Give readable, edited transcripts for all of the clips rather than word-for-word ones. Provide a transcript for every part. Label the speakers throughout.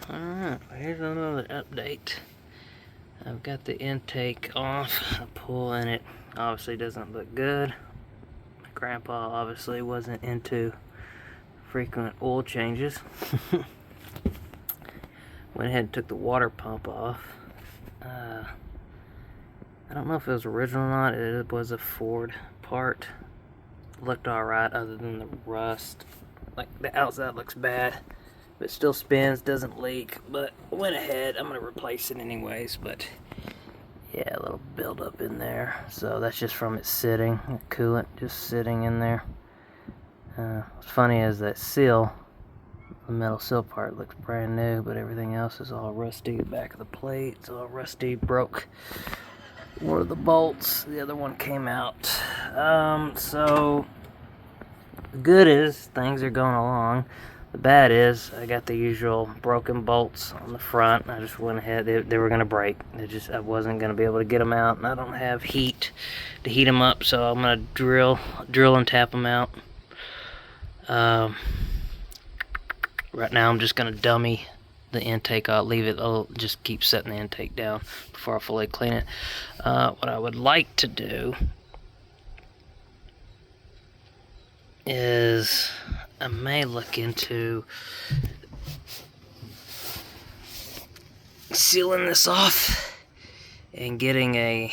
Speaker 1: Alright, here's another update. I've got the intake off. I pull and it obviously doesn't look good. My grandpa obviously wasn't into frequent oil changes. Went ahead and took the water pump off. I don't know if it was original or not. It was a Ford part. Looked alright other than the rust. Like the outside looks bad. But it still spins, doesn't leak. But went ahead. I'm going to replace it anyways. But yeah, a little buildup in there. So that's just from it sitting. The coolant just sitting in there. What's funny is that seal, the metal seal part, looks brand new. But everything else is all rusty. The back of the plate, it's all rusty. Broke one of the bolts. The other one came out. So the good is things are going along. The bad is I got the usual broken bolts on the front. I just went ahead. They were going to break. I wasn't going to be able to get them out, and I don't have heat to heat them up, so I'm going to drill and tap them out. Right now I'm just going to dummy the intake. I'll leave it. I'll just keep setting the intake down before I fully clean it. What I would like to do is I may look into sealing this off and getting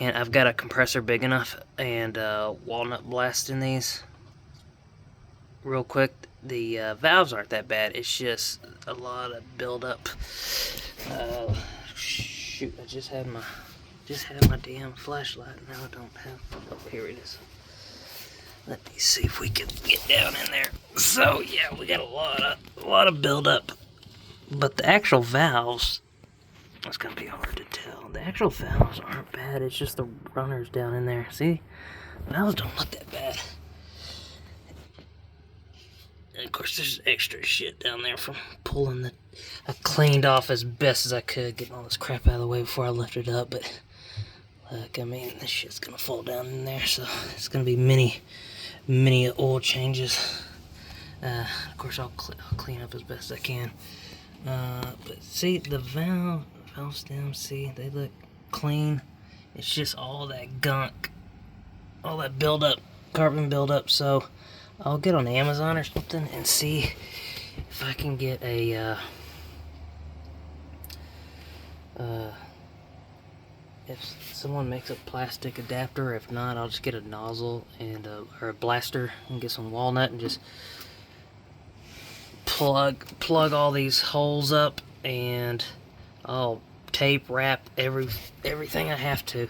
Speaker 1: I've got a compressor big enough and walnut blasting these real quick. The valves aren't that bad. It's just a lot of buildup. Shoot! I just had my damn flashlight. Now I don't have. Oh, here it is. Let me see if we can get down in there. So yeah, we got a lot of buildup. But the actual valves, it's gonna be hard to tell. The actual valves aren't bad. It's just the runners down in there. See, the valves don't look that bad. And of course, there's extra shit down there from pulling I cleaned off as best as I could, getting all this crap out of the way before I lifted it up. But look, I mean, this shit's gonna fall down in there, so it's gonna be many oil changes. Of course, I'll clean up as best I can. But see, the valve stems, see, they look clean. It's just all that gunk, all that buildup, carbon buildup. So I'll get on Amazon or something and see if I can get if someone makes a plastic adapter. If not, I'll just get a nozzle and or a blaster and get some walnut and just plug all these holes up, and I'll tape wrap everything I have to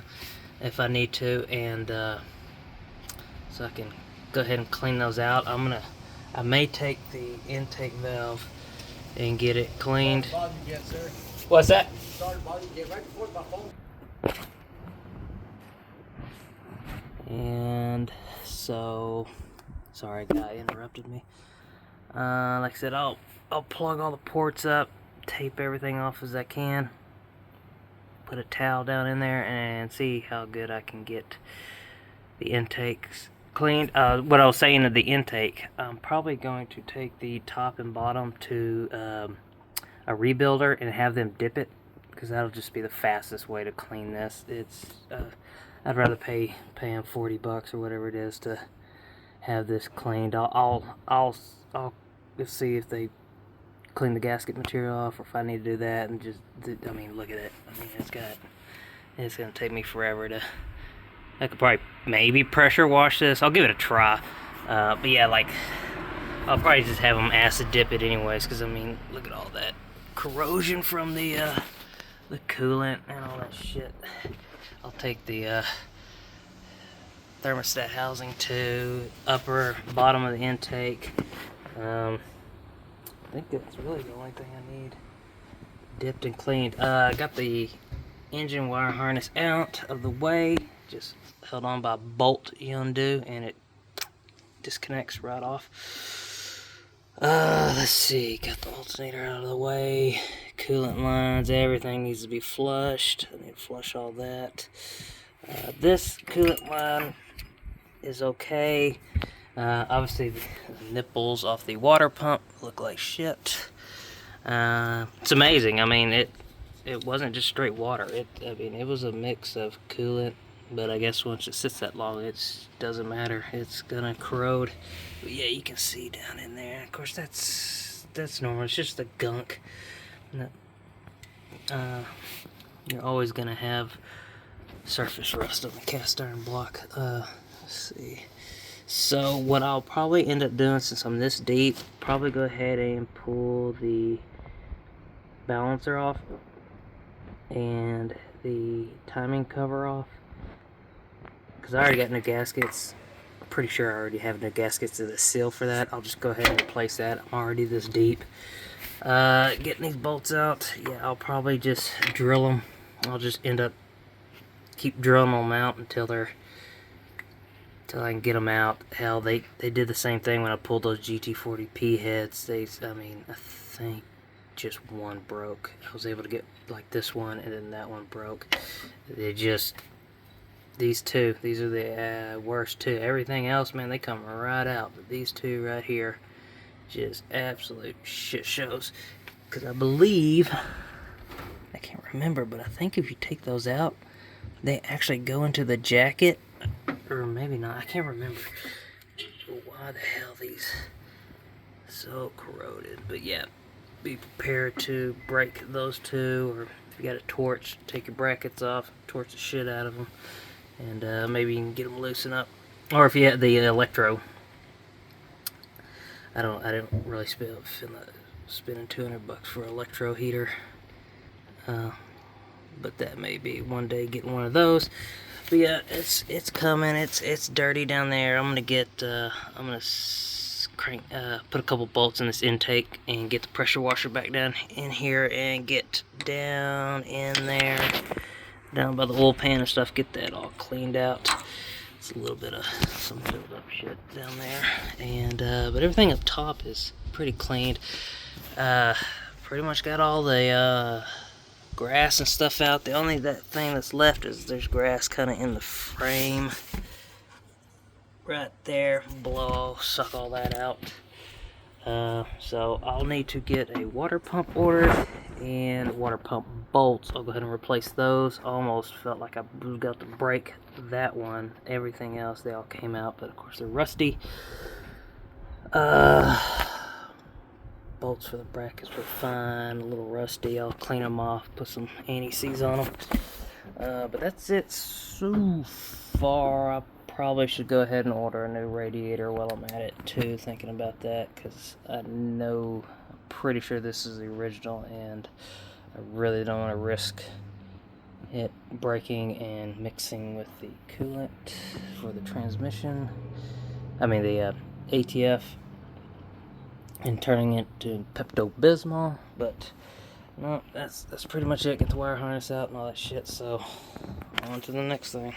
Speaker 1: if I need to, and so I can go ahead and clean those out. I may take the intake valve and get it cleaned. What's that? And so, sorry, guy interrupted me. Like I said, I'll plug all the ports up, tape everything off as I can, put a towel down in there, and see how good I can get the intakes cleaned. What I was saying of the intake, I'm probably going to take the top and bottom to a rebuilder and have them dip it, because that'll just be the fastest way to clean this. I'd rather pay them $40 or whatever it is to have this cleaned. I'll see if they clean the gasket material off, or if I need to do that. And just, I mean, look at it. I mean, it's gonna take me forever to. I could probably maybe pressure wash this. I'll give it a try. But yeah, like, I'll probably just have them acid dip it anyways, because I mean, look at all that corrosion from the coolant and all that shit. I'll take the thermostat housing to bottom of the intake. I think that's really the only thing I need dipped and cleaned. I got the engine wire harness out of the way, just held on by a bolt you undo, and it disconnects right off. Let's see, got the alternator out of the way, coolant lines, everything needs to be flushed. I need to flush all that. This coolant line is okay. Obviously the nipples off the water pump look like shit. It's amazing. I mean, it wasn't just straight water. I mean, it was a mix of coolant, but I guess once it sits that long, it doesn't matter. It's gonna corrode. But yeah, you can see down in there. Of course, that's normal. It's just the gunk. You're always gonna have surface rust on the cast iron block. Let's see. So what I'll probably end up doing, since I'm this deep, probably go ahead and pull the balancer off and the timing cover off, because I already got new gaskets. I'm pretty sure I already have new gaskets to the seal for that. I'll just go ahead and replace that. I'm already this deep. Getting these bolts out, yeah, I'll probably just drill them. I'll just end up keep drilling them out until I can get them out. Hell, they did the same thing when I pulled those GT40P heads. I mean, I think just one broke. I was able to get like this one, and then that one broke. These are the worst two. Everything else, man, they come right out. But these two right here, just absolute shit shows. Because I believe, I can't remember, but I think if you take those out, they actually go into the jacket. Or maybe not, I can't remember why the hell these so corroded. But yeah, be prepared to break those two, or if you got a torch, take your brackets off, torch the shit out of them, and maybe you can get them loosened up. Or if you had the electro, I don't really spending $200 for an electro heater, but that may be one day getting one of those. But yeah, it's coming. It's dirty down there. I'm gonna put a couple bolts in this intake and get the pressure washer back down in here and get down in there, down by the oil pan and stuff. Get that all cleaned out. It's a little bit of some filled up shit down there, and but everything up top is pretty cleaned. Pretty much got all the grass and stuff out. The only thing that's left is there's grass kind of in the frame right there. Suck all that out. So I'll need to get a water pump ordered and water pump bolts. I'll go ahead and replace those. Almost felt like I was got to break that one. Everything else, they all came out, but of course they're rusty. Bolts for the brackets were fine, a little rusty. I'll clean them off, put some anti-seize on them. But that's it so far. I probably should go ahead and order a new radiator while I'm at it too, thinking about that, because I'm pretty sure this is the original, and I really don't want to risk it breaking and mixing with the coolant for the transmission. I mean the ATF, and turning it to Pepto-Bismol. But no, that's pretty much it. Get the wire harness out and all that shit. So on to the next thing.